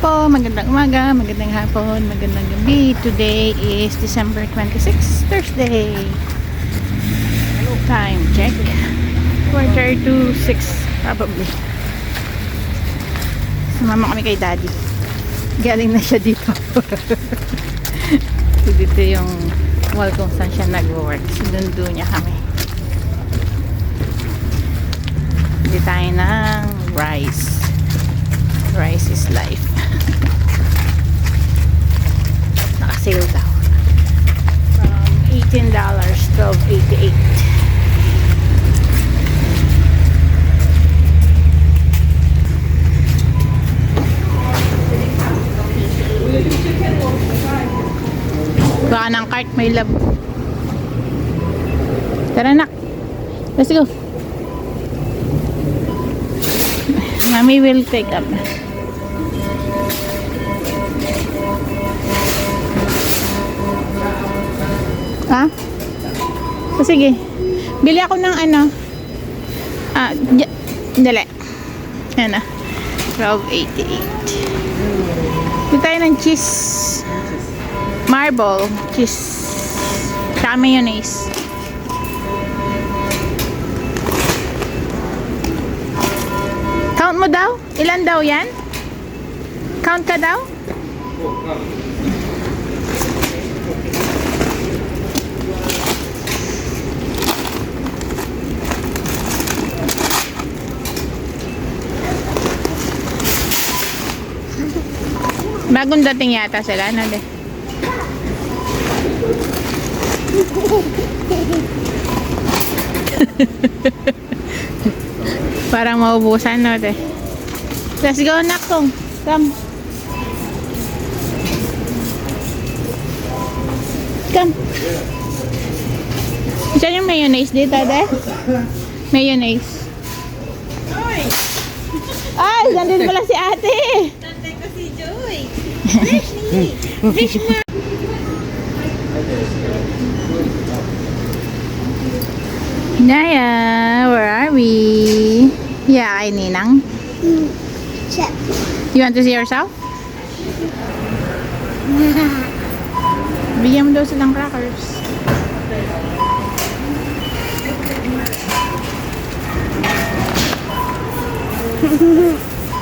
po, magandang umaga, magandang hapon, magandang gabi. Today is December 26, Thursday. Time check. 4:36 probably. Sumama kami kay Daddy. Galing na siya dito. Dito yung mall kung saan siya nag-work. Sinundo niya kami. Hindi tayo ng rice. Rice is life. Naka-sale daw. From $18, $12.88. Baka ng cart may lab. Tara nak. Let's go. Mommy will take up. Ha? O sige. Bili ako ng ano. Dali. Yan na. $12.88. Bili tayo ng cheese. Marble. Cheese. Tsaka mayonnaise. Count mo daw? Ilan daw yan? Count ka daw? Bagong dating yata sila, no? De? Parang maubusan, no? De? Let's go, Nakong. Come. Come. Saan yung mayonnaise dito, De? Mayonnaise. Ay, nandun pala si ate. Nandun ko si Joy. Fresh ni. Fresh ma. Naya, where are we? Yeah, kay Ninang. Check. You want to see yourself? Bigyan mo daw silang crackers.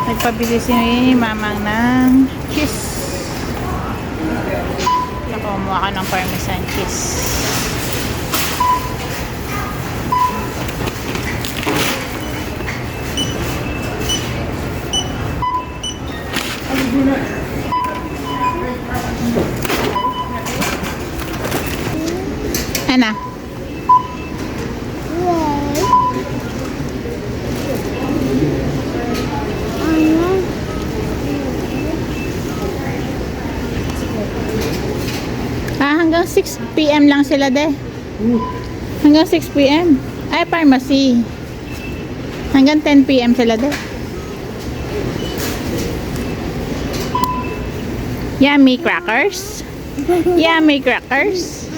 Nagpabili si mamang ng cheese. Kumuha ka ng parmesan cheese. Ana? Hanggang 6 PM lang sila, De. Hanggang 6 PM. Ay, pharmacy. Hanggang 10 PM sila, De. Yummy crackers. Yummy crackers.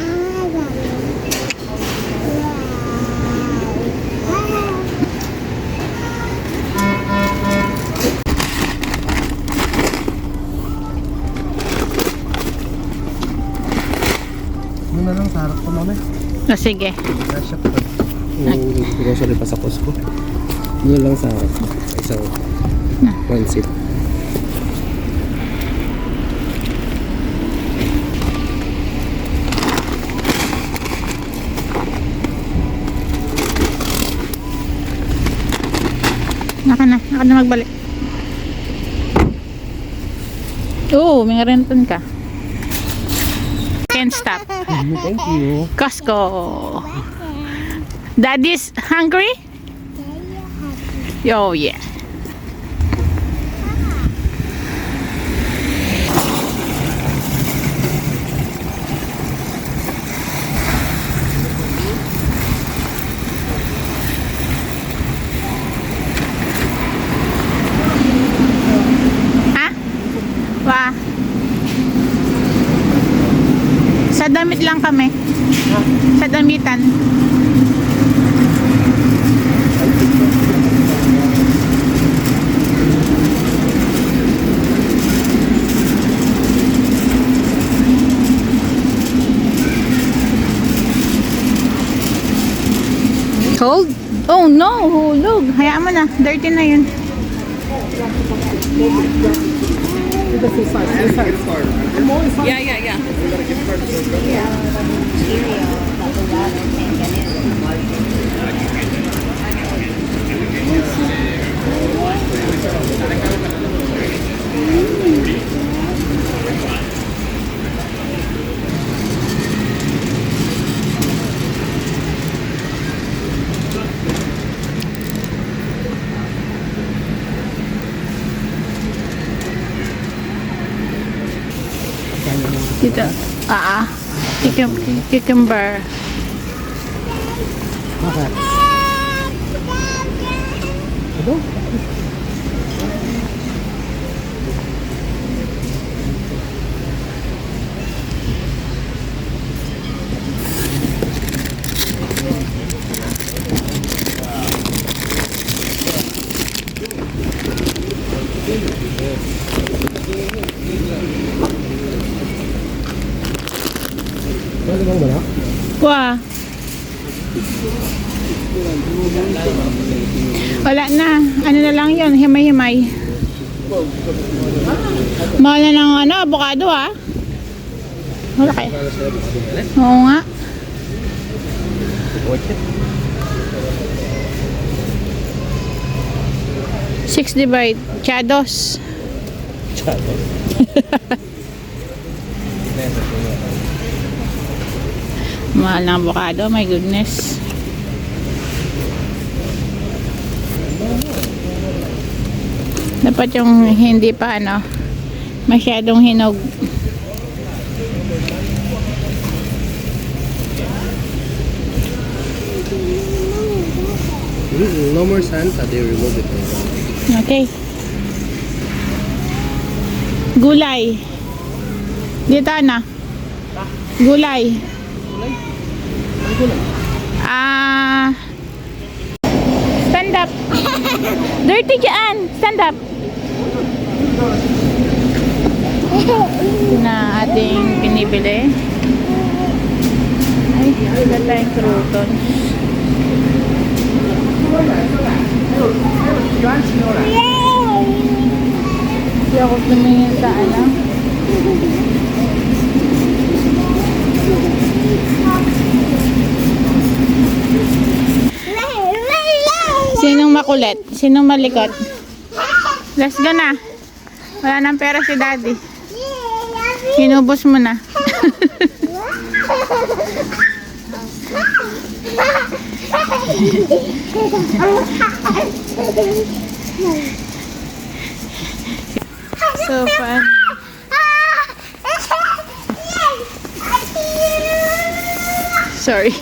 Ano na lang sa harap ko, mami? O, sige. Kasya ko. Yung grocery pa sa Costco. Yun lang sa harap. Isang one seat. Naka na magbalik. Oo, may renton ka. Can't stop. Thank you. Costco. Daddy's hungry? Oh, yeah. Ha? Wa? Sa damit lang kami. Sa damitan. Cold? Oh no, hulog. Hayaan mo na. Dirty na yun. Dito. Cucumber. Bakit? Ito? Pwede bang wala? Wah. Wala na. Ano na lang yun? Himay-himay. Mahal na ng ano, avocado ah. Wala kayo. Oo nga. Six divide. Chados. Chato. Mahal ng avocado. My goodness. Dapat yung hindi pa ano masyadong hinog. No more Santa, they remove it. Okay. Gulay. Dito na. Gulay. Stand up. Dirty dyan. Stand up. Ito na ating binibili. Ay, wala tayong croutons. Hindi ako tumingin sa ano. Sinong makulit? Sinong malikot? Let's go na. Wala nang pera si daddy. Inubos mo na. So fun. Sorry.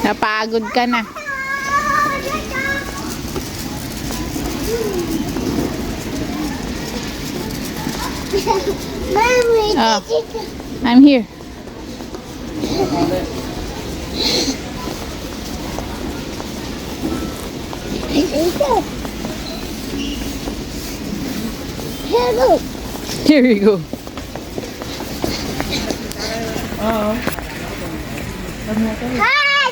Napagod ka na. Mommy, Oh, I'm here. hello. Here we go. Hi. Hi.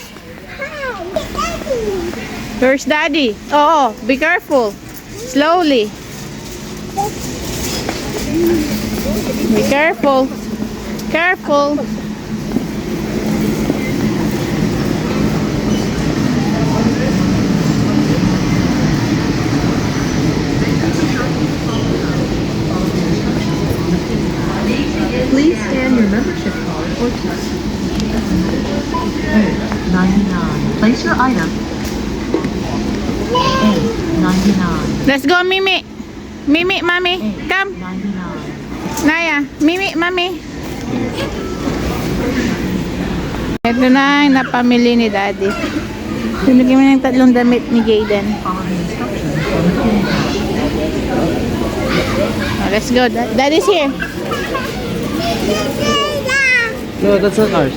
Where's daddy? Oh, be careful. Slowly. Be careful. Careful. Please scan your membership card or touch. 99. Place your item. 8.99. Let's go, Mimi. Mimi, Mommy. Come. 99. Naya. Mimi, Mommy. Ito na yung napamili ni daddy. Sinigyan mo ng 3 damit ni Jayden. Follow the instructions on the phone. Oh, let's go. Daddy's here. No, that's not ours.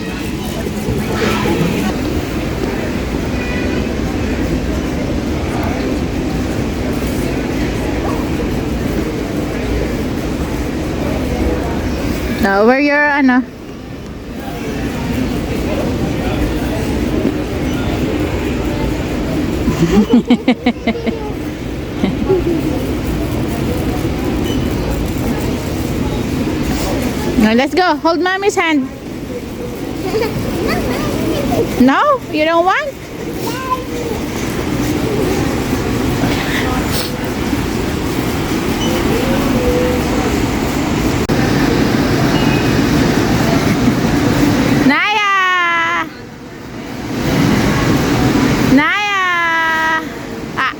Now, where your ano? Now, let's go. Hold mommy's hand. No? You don't want? Naya! Naya! Ah.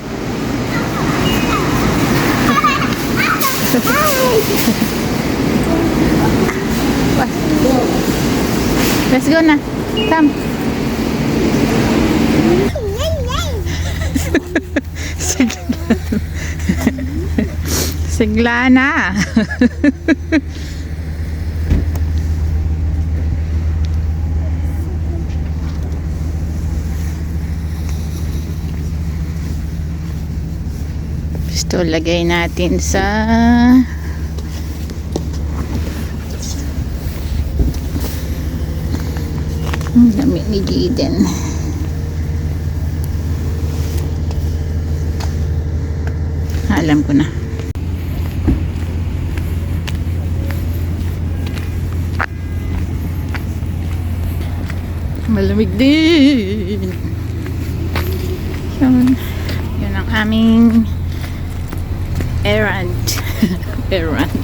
Let's go na. Come. Sigla na. Gusto lagay natin sa damit ni Jaden. Alam ko na. Malamig din. Yun ang aming errand. Errand.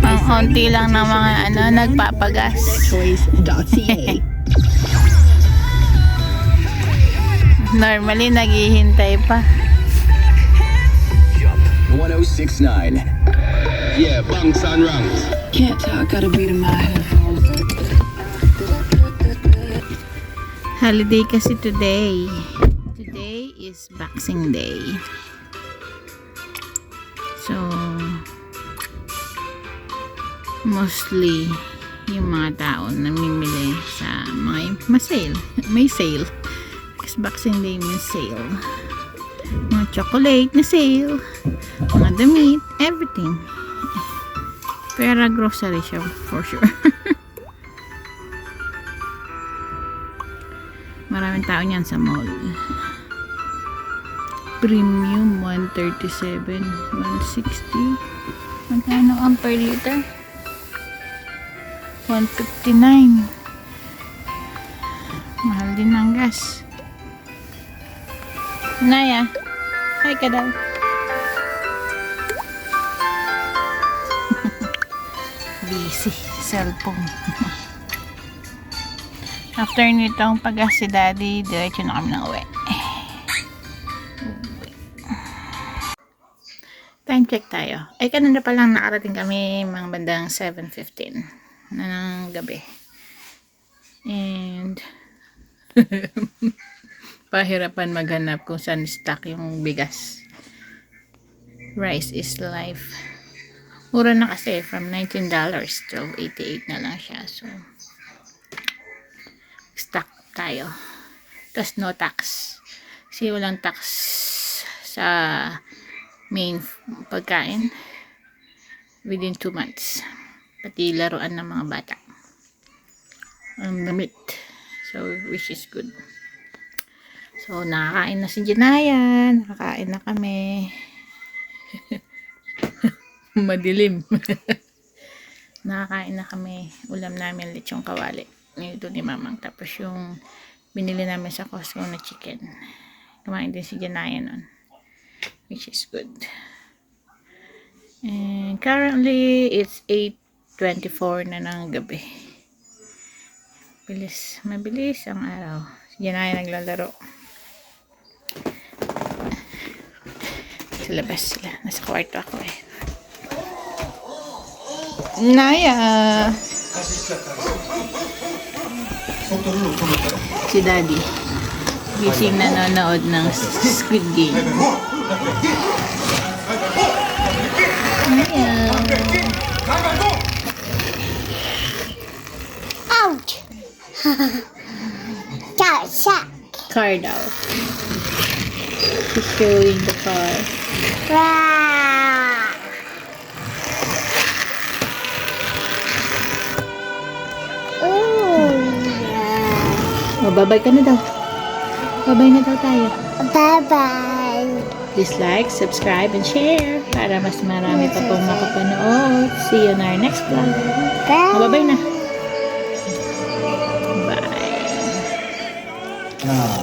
Ang konti lang ng mga nagpapagas. Normally naghihintay pa. 1069. Yeah, bunks and rungs. Can't talk, gotta beat in my headphones. Holiday kasi today. Today is Boxing Day. So, mostly yung mga tao namimili sa mga sale. May sale. Kasi Boxing Day may sale. Mga chocolate na sale. Mga damit. Everything. Pero grocery siya for sure. Maraming tao niyan sa mall. Premium 137, 160. Magkano ang per liter? 159. Mahal din ang gas. Naya, hi ka daw. Busy, cellphone. After nitong pag-gas si Daddy, diretso na kami ng uwi. Time check tayo. Ay, kanina pa lang nakarating kami mga bandang 7:15 na ng gabi. And pahirapan maghanap kung saan stock yung bigas. Rice is life. Mura na kasi from $19 to $88 na lang siya. So, stock tayo. Tapos no tax. Kasi walang tax sa main pagkain within 2 months. Pati laruan ng mga bata. Ang damit. So, which is good. So, nakakain na si Janaya. Nakakain na kami. Madilim. Nakakain na kami. Ulam namin lechong kawali. Ito ni Mamang. Tapos yung binili namin sa Costco na chicken. Kumain din si Janaya nun. Which is good. And currently, it's 8:24 na ng gabi. Mabilis ang araw. Si Janaya naglalaro. Sa labas sila. Nasa kwarto ako eh. Naya! Si Daddy. Gising nanonood ng Squid Game. Naya! Ouch! Car daw. He's showing the car. Wow! Babay ka na daw. Babay na daw tayo. Bye-bye. Please like, subscribe, and share para mas marami pa pong makapanood. See you in our next vlog. Bye. Babay na. Bye. Ah.